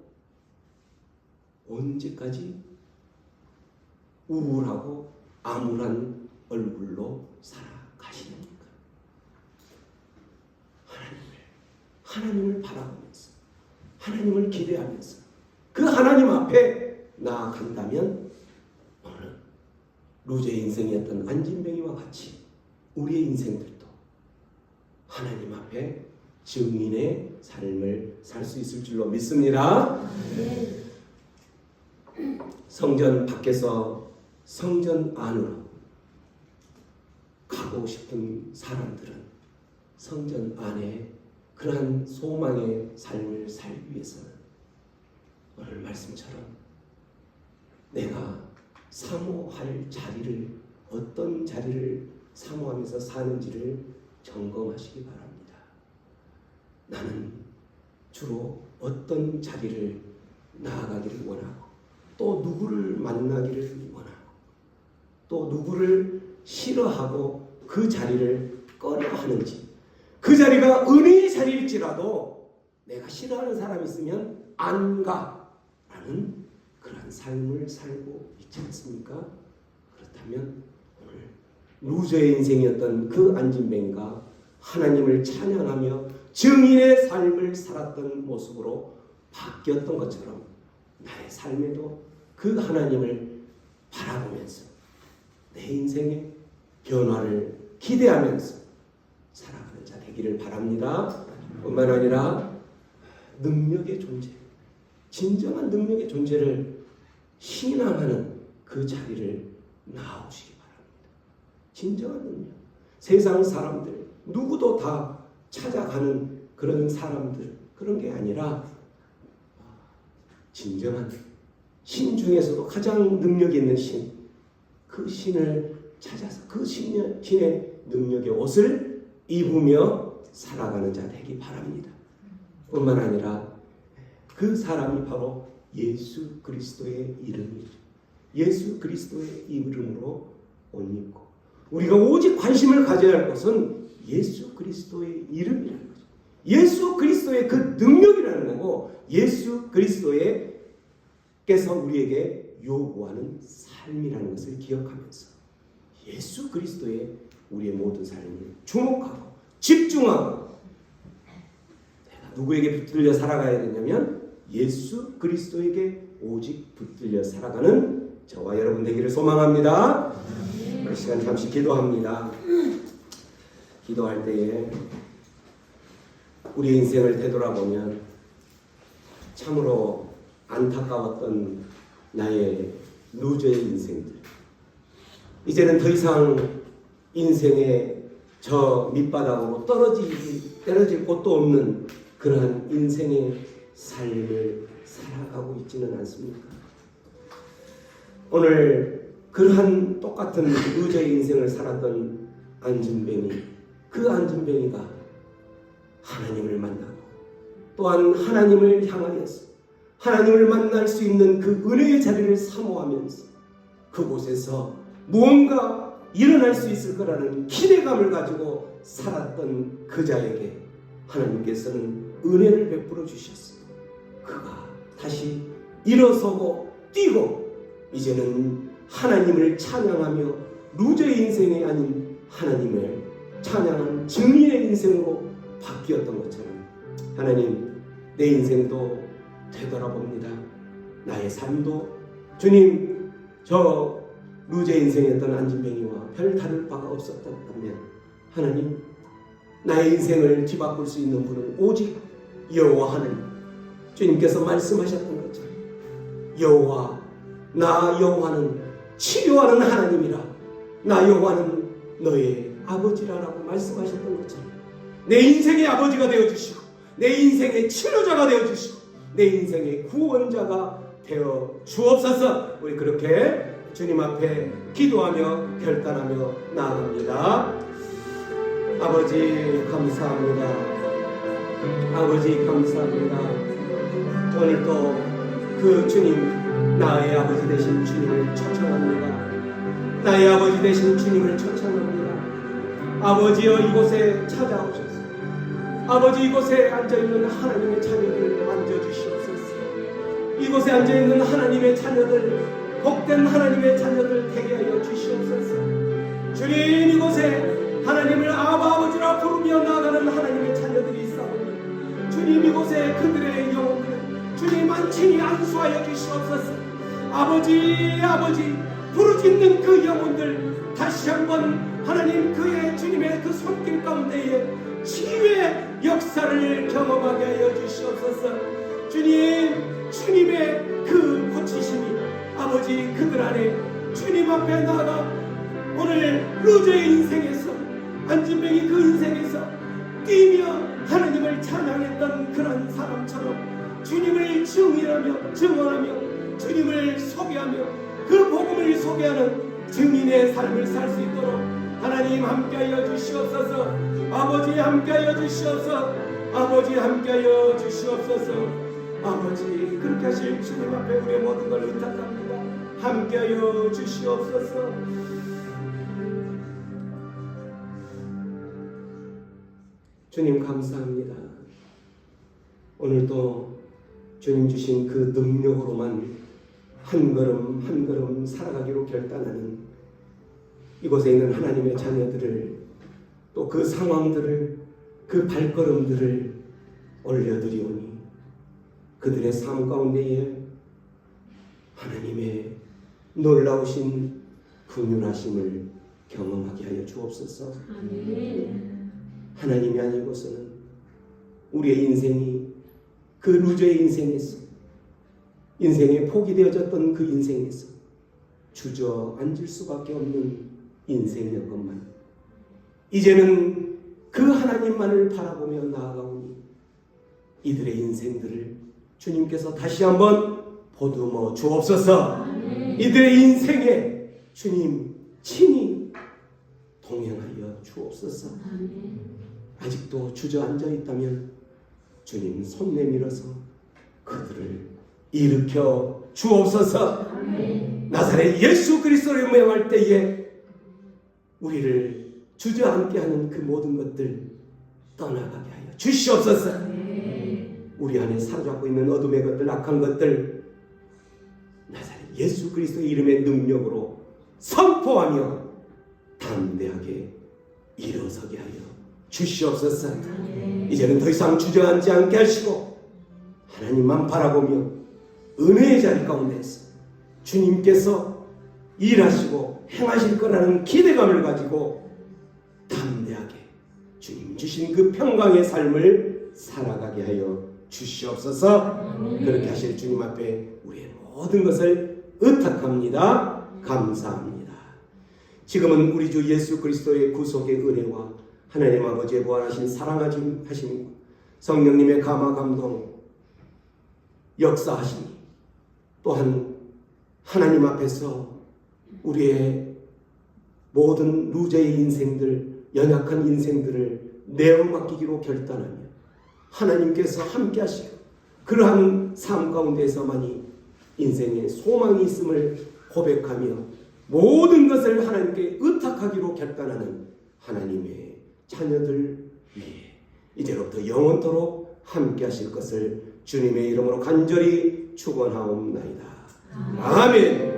언제까지 우울하고 암울한 얼굴로 살아가시렵니까? 하나님을 바라보면서 하나님을 기대하면서 그 하나님 앞에 나아간다면 오늘 루저의 인생이었던 안진뱅이와 같이 우리의 인생들도 하나님 앞에 증인의 삶을 살 수 있을 줄로 믿습니다. 성전 밖에서 성전 안으로 가고 싶은 사람들은 성전 안에 그러한 소망의 삶을 살기 위해서는 오늘 말씀처럼 내가 사모할 자리를, 어떤 자리를 사모하면서 사는지를 점검하시기 바랍니다. 나는 주로 어떤 자리를 나아가기를 원하고, 또 누구를 만나기를 원하고, 또 누구를 싫어하고 그 자리를 꺼려하는지, 그 자리가 은혜의 자리일지라도 내가 싫어하는 사람이 있으면 안 가라는 그러한 삶을 살고 있지 않습니까? 그렇다면 오늘 루저의 인생이었던 그 안진뱅이가 하나님을 찬양하며 증인의 삶을 살았던 모습으로 바뀌었던 것처럼 나의 삶에도 그 하나님을 바라보면서 내 인생의 변화를 기대하면서 살아가는 자 되기를 바랍니다. 뿐만 아니라 능력의 존재, 진정한 능력의 존재를 신앙하는 그 자리를 나오시기 바랍니다. 진정한 능력, 세상 사람들 누구도 다 찾아가는 그런 사람들, 그런 게 아니라 진정한 신 중에서도 가장 능력 있는 신, 그 신을 찾아서 그 신의 능력의 옷을 입으며 살아가는 자 되기 바랍니다. 뿐만 아니라 그 사람이 바로 예수 그리스도의 이름이죠. 예수 그리스도의 이름으로 옷 입고, 우리가 오직 관심을 가져야 할 것은 예수 그리스도의 이름이라는 거죠. 예수 그리스도의 그 능력이라는 거고, 예수 그리스도께서 우리에게 요구하는 삶이라는 것을 기억하면서 예수 그리스도의 우리의 모든 삶을 주목하고 집중하고, 내가 누구에게 붙들려 살아가야 되냐면 예수 그리스도에게 오직 붙들려 살아가는 저와 여러분 되기를 소망합니다. 이 시간 잠시 기도합니다. 기도할 때에 우리 인생을 되돌아보면 참으로 안타까웠던 나의 루저의 인생들, 이제는 더 이상 인생의 저 밑바닥으로 떨어질 곳도 없는 그러한 인생의 삶을 살아가고 있지는 않습니까? 오늘 그러한 똑같은 루저의 인생을 살았던 안진뱅이, 그 안진뱅이가 하나님을 만나고 또한 하나님을 향하여서 하나님을 만날 수 있는 그 은혜의 자리를 사모하면서 그곳에서 무언가 일어날 수 있을 거라는 기대감을 가지고 살았던 그 자에게 하나님께서는 은혜를 베풀어 주셨어요. 그가 다시 일어서고 뛰고 이제는 하나님을 찬양하며 루저의 인생이 아닌 하나님을 찬양하는 증인의 인생으로 바뀌었던 것처럼 하나님, 내 인생도 되돌아봅니다. 나의 삶도 주님, 저 루저의 인생이었던 안진뱅이와 별 다를 바가 없었다면 하나님, 나의 인생을 뒤바꿀 수 있는 분은 오직 여호와 하나님, 주님께서 말씀하셨던 것처럼 여호와, 나 여호와는 치료하는 하나님이라, 나 여호와는 너의 아버지라라고 말씀하셨던 것처럼 내 인생의 아버지가 되어주시고 내 인생의 치료자가 되어주시고 내 인생의 구원자가 되어 주옵소서. 우리 그렇게 주님 앞에 기도하며 결단하며 나아갑니다. 아버지 감사합니다. 아버지 감사합니다. 오늘도 그 주님, 나의 아버지 되신 주님을 초청합니다. 나의 아버지 되신 주님을 초청합니다. 아버지여, 이곳에 찾아오셔서 아버지, 이곳에 앉아있는 하나님의 자녀들 만져주시옵소서. 이곳에 앉아있는 하나님의 자녀들, 복된 하나님의 자녀들 되게 하여 주시옵소서. 주님, 이곳에 하나님을 아버지라 부르며 나아가는 하나님의 자녀들이 있사오니 주님, 이곳에 그들의 영혼들 주님 만친히 안수하여 주시옵소서. 아버지 부르짖는 그 영혼들 다시 한번 하나님, 그의 주님의 그 손길 가운데에 치유의 역사를 경험하게 하여 주시옵소서. 주님, 주님의 그 고치심이 아버지 그들 안에 주님 앞에 나아가 오늘 루저의 인생에서 안진뱅이 그 인생에서 뛰며 하나님을 찬양했던 그런 사람처럼 주님을 증언하며 주님을 소개하며 그 복음을 소개하는 증인의 삶을 살 수 있도록 하나님 함께하여 주시옵소서. 아버지 함께하여 주시옵소서. 아버지 함께하여 주시옵소서. 아버지 그렇게 하실 주님 앞에 우리의 모든 걸 의탁합니다. 함께하여 주시옵소서. 주님 감사합니다. 오늘도 주님 주신 그 능력으로만 한 걸음 한 걸음 살아가기로 결단하는 이곳에 있는 하나님의 자녀들을 또 그 상황들을 그 발걸음들을 올려드리오니 그들의 삶 가운데에 하나님의 놀라우신 긍휼하심을 경험하게 하여 주옵소서. 아멘. 하나님이 아니고서는 우리의 인생이 그 루저의 인생에서 인생에 포기되어졌던 그 인생에서 주저앉을 수밖에 없는 인생이었건만 이제는 그 하나님만을 바라보며 나아가오니 이들의 인생들을 주님께서 다시 한번 보듬어 주옵소서. 아멘. 이들의 인생에 주님 친히 동행하여 주옵소서. 아멘. 아직도 주저앉아 있다면 주님 손 내밀어서 그들을 일으켜 주옵소서. 아멘. 나사렛 예수 그리스도를 명할 때에 우리를 주저앉게 하는 그 모든 것들 떠나가게 하여 주시옵소서. 아멘. 우리 안에 사로잡고 있는 어둠의 것들, 악한 것들 나사렛 예수 그리스도의 이름의 능력으로 선포하며 담대하게 일어서게 하여 주시옵소서. 아멘. 이제는 더 이상 주저앉지 않게 하시고 하나님만 바라보며 은혜의 자리 가운데서 주님께서 일하시고 행하실 거라는 기대감을 가지고 담대하게 주님 주신 그 평강의 삶을 살아가게 하여 주시옵소서. 아멘. 그렇게 하실 주님 앞에 우리의 모든 것을 의탁합니다. 감사합니다. 지금은 우리 주 예수 그리스도의 구속의 은혜와 하나님 아버지의 무한하신 사랑하심과 성령님의 감화 감동 역사하심이 또한 하나님 앞에서 우리의 모든 루저의 인생들, 연약한 인생들을 내어 맡기기로 결단하며 하나님께서 함께 하시고 그러한 삶 가운데에서만이 인생에 소망이 있음을 고백하며 모든 것을 하나님께 의탁하기로 결단하는 하나님의 자녀들 위해 이제로부터 영원토록 함께 하실 것을 주님의 이름으로 간절히 축원하옵나이다. 아멘.